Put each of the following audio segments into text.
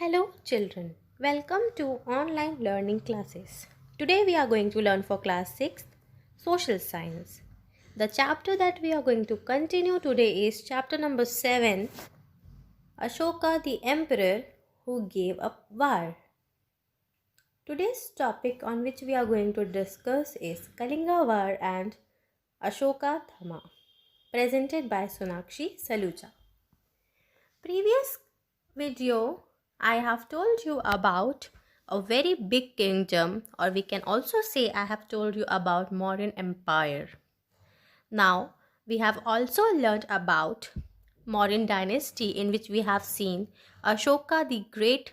Hello children, welcome to online learning classes. Today we are going to learn for class 6 social science. The chapter that we are going to continue today is chapter number 7, Ashoka the emperor who gave up war. Today's topic on which we are going to discuss is Kalinga War and Ashoka Dhamma, presented by Sonakshi Saluja. Previous video I have told you about a very big kingdom, or we can also say I have told you about Mauryan Empire. Now we have also learned about Mauryan dynasty, in which we have seen Ashoka the great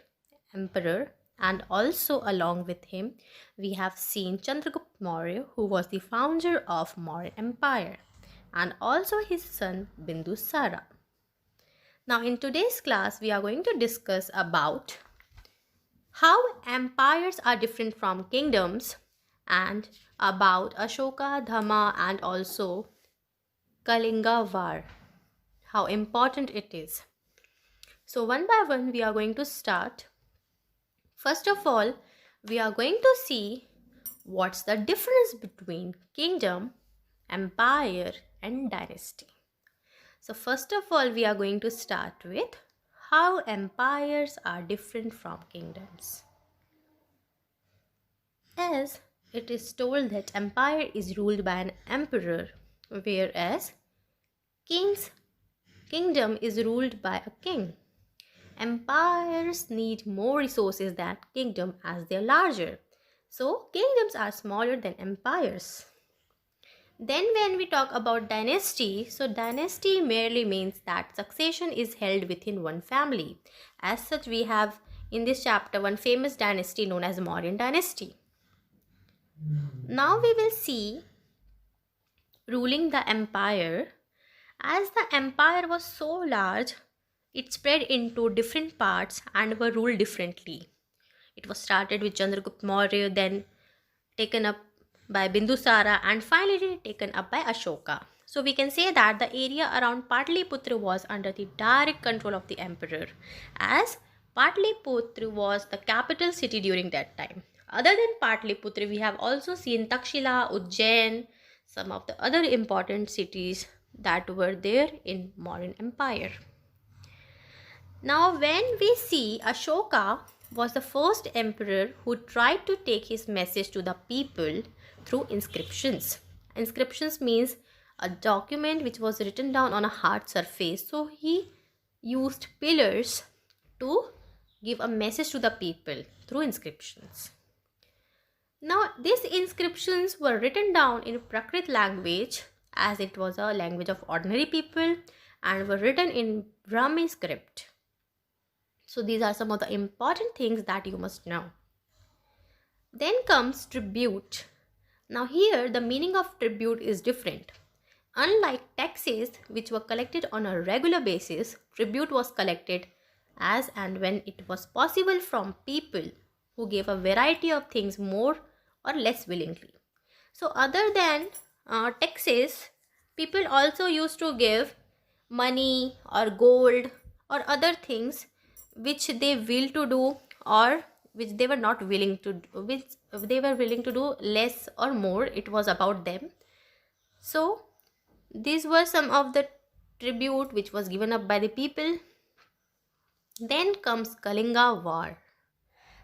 emperor, and also along with him we have seen Chandragupta Maurya, who was the founder of Mauryan Empire, and also his son Bindusara. Now in today's class we are going to discuss about how empires are different from kingdoms, and about Ashoka Dhamma and also Kalinga War, how important it is. So one by one we are going to start. First of all, we are going to see what's the difference between kingdom, empire and dynasty. So first of all, we are going to start with how empires are different from kingdoms. As it is told that empire is ruled by an emperor, whereas kingdom is ruled by a king. Empires need more resources than kingdom as they are larger. So kingdoms are smaller than empires. Then when we talk about dynasty, so dynasty merely means that succession is held within one family. As such, we have in this chapter one famous dynasty known as Mauryan dynasty. Now we will see ruling the empire. As the empire was so large, it spread into different parts and were ruled differently. It was started with Chandragupta Maurya, then taken up by Bindusara, and finally taken up by Ashoka. So we can say that the area around Patliputra was under the direct control of the emperor, as Patliputra was the capital city during that time. Other than Patliputra, we have also seen Takshila, Ujjain, some of the other important cities that were there in Mauryan Empire. Now when we see Ashoka was the first emperor who tried to take his message to the people through inscriptions. Inscriptions means a document which was written down on a hard surface. So he used pillars to give a message to the people through inscriptions. Now these inscriptions were written down in Prakrit language, as it was a language of ordinary people, and were written in Brahmi script. So these are some of the important things that you must know. Then comes tribute. Now here the meaning of tribute is different. Unlike taxes which were collected on a regular basis, tribute was collected as and when it was possible from people who gave a variety of things more or less willingly. So other than taxes, people also used to give money or gold or other things which they will to do, or which they were not willing to do, which they were willing to do less or more. It was about them. So these were some of the tribute which was given up by the people. Then comes Kalinga War.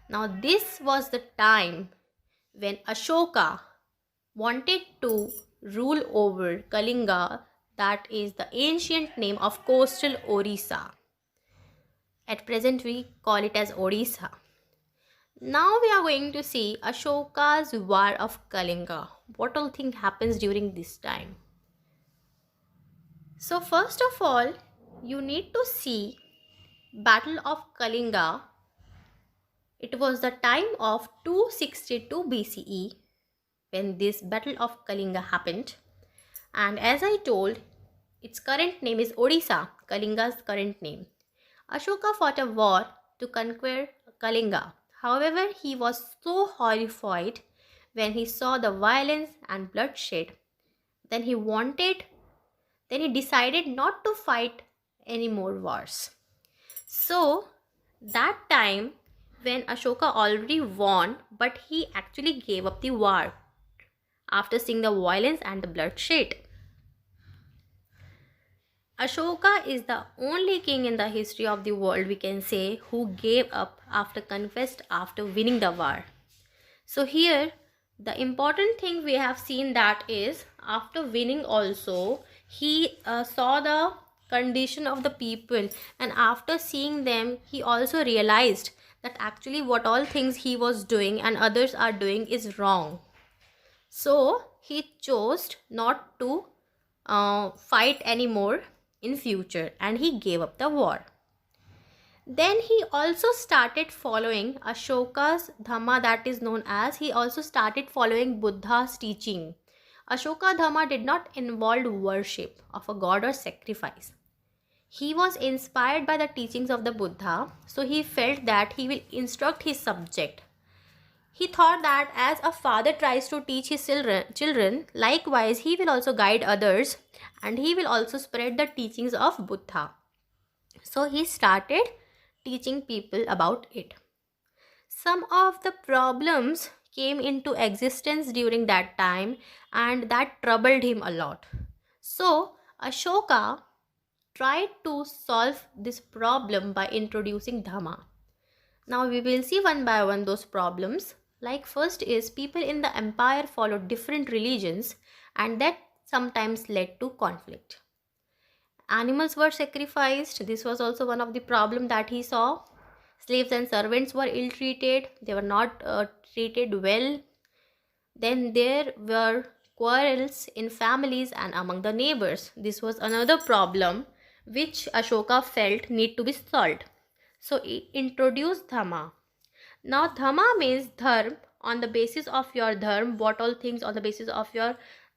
Now this was the time when Ashoka wanted to rule over Kalinga, that is the ancient name of coastal Orissa. At present we call it as Odisha. Now we are going to see Ashoka's War of Kalinga. What all thing happens during this time? So first of all, you need to see Battle of Kalinga. It was the time of 262 BCE when this Battle of Kalinga happened. And as I told, its current name is Odisha, Kalinga's current name. Ashoka fought a war to conquer Kalinga. However, he was so horrified when he saw the violence and bloodshed. Then he decided not to fight any more wars. So That time when Ashoka already won, but he actually gave up the war after seeing the violence and the bloodshed. Ashoka is the only king in the history of the world, we can say, who gave up after confessed after winning the war. So here the important thing we have seen that is after winning also he saw the condition of the people, and after seeing them he also realized that actually what all things he was doing and others are doing is wrong. So he chose not to fight anymore in future and he gave up the war. Then he also started following Ashoka's Dhamma, that is known as, he also started following Buddha's teaching. Ashoka Dhamma did not involve worship of a god or sacrifice. He was inspired by the teachings of the Buddha, so he felt that he will instruct his subject. He thought that as a father tries to teach his children, likewise he will also guide others and he will also spread the teachings of Buddha. So he started teaching people about it. Some of the problems came into existence during that time and that troubled him a lot. So Ashoka tried to solve this problem by introducing Dhamma. Now we will see one by one those problems. Like first is people in the empire followed different religions and that sometimes led to conflict. Animals were sacrificed. This was also one of the problem that he saw. Slaves and servants were ill treated. They were not treated well. Then there were quarrels in families and among the neighbors. This was another problem which Ashoka felt need to be solved. So he introduced Dhamma. Now Dhamma means dharma, on the basis of your dharma, what all things on the basis of your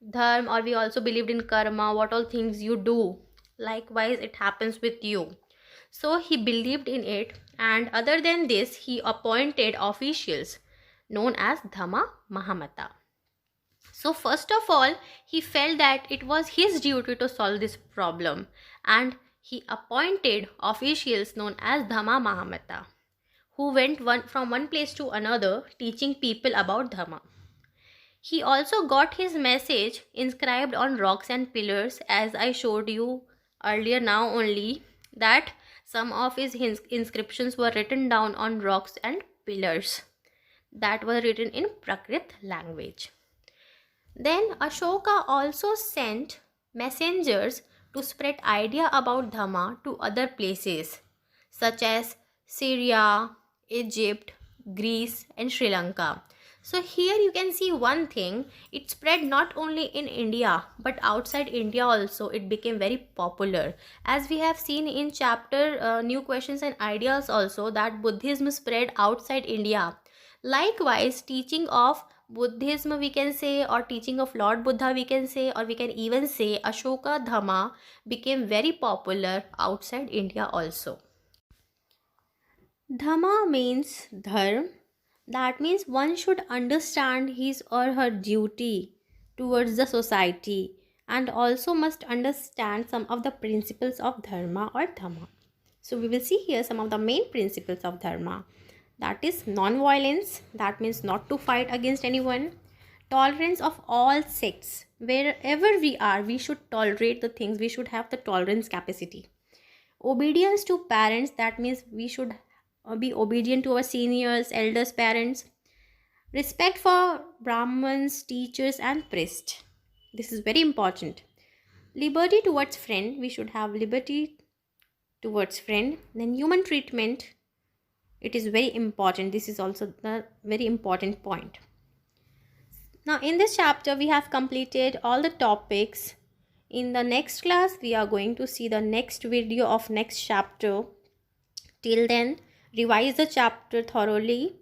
dharma, or we also believed in karma, what all things you do, likewise it happens with you. So he believed in it, and other than this he appointed officials known as Dhamma Mahamata. So first of all he felt that it was his duty to solve this problem and he appointed officials known as Dhamma Mahamata, who went from one place to another teaching people about Dhamma. He also got his message inscribed on rocks and pillars, as I showed you earlier now only, that some of his inscriptions were written down on rocks and pillars that were written in Prakrit language. Then Ashoka also sent messengers to spread idea about Dhamma to other places such as Syria, Egypt, Greece and Sri Lanka. So here you can see one thing, it spread not only in India but outside India also it became very popular. As we have seen in chapter New Questions and Ideas also, that Buddhism spread outside India. Likewise, teaching of Buddhism we can say, or teaching of Lord Buddha we can say, or we can even say Ashoka Dhamma became very popular outside India also. Dhamma means dharma. That means one should understand his or her duty towards the society and also must understand some of the principles of dharma or dhamma. So we will see here some of the main principles of dharma. That is non-violence, that means not to fight against anyone. Tolerance of all sects. Wherever we are, we should tolerate the things, we should have the tolerance capacity. Obedience to parents, that means we should be obedient to our seniors, elders, parents. Respect for Brahmins, teachers and priests. This is very important. Liberty towards friend, we should have liberty towards friend. Then human treatment, it is very important. This is also the very important point. Now in this chapter we have completed all the topics. In the next class we are going to see the next video of next chapter. Till then, revise the chapter thoroughly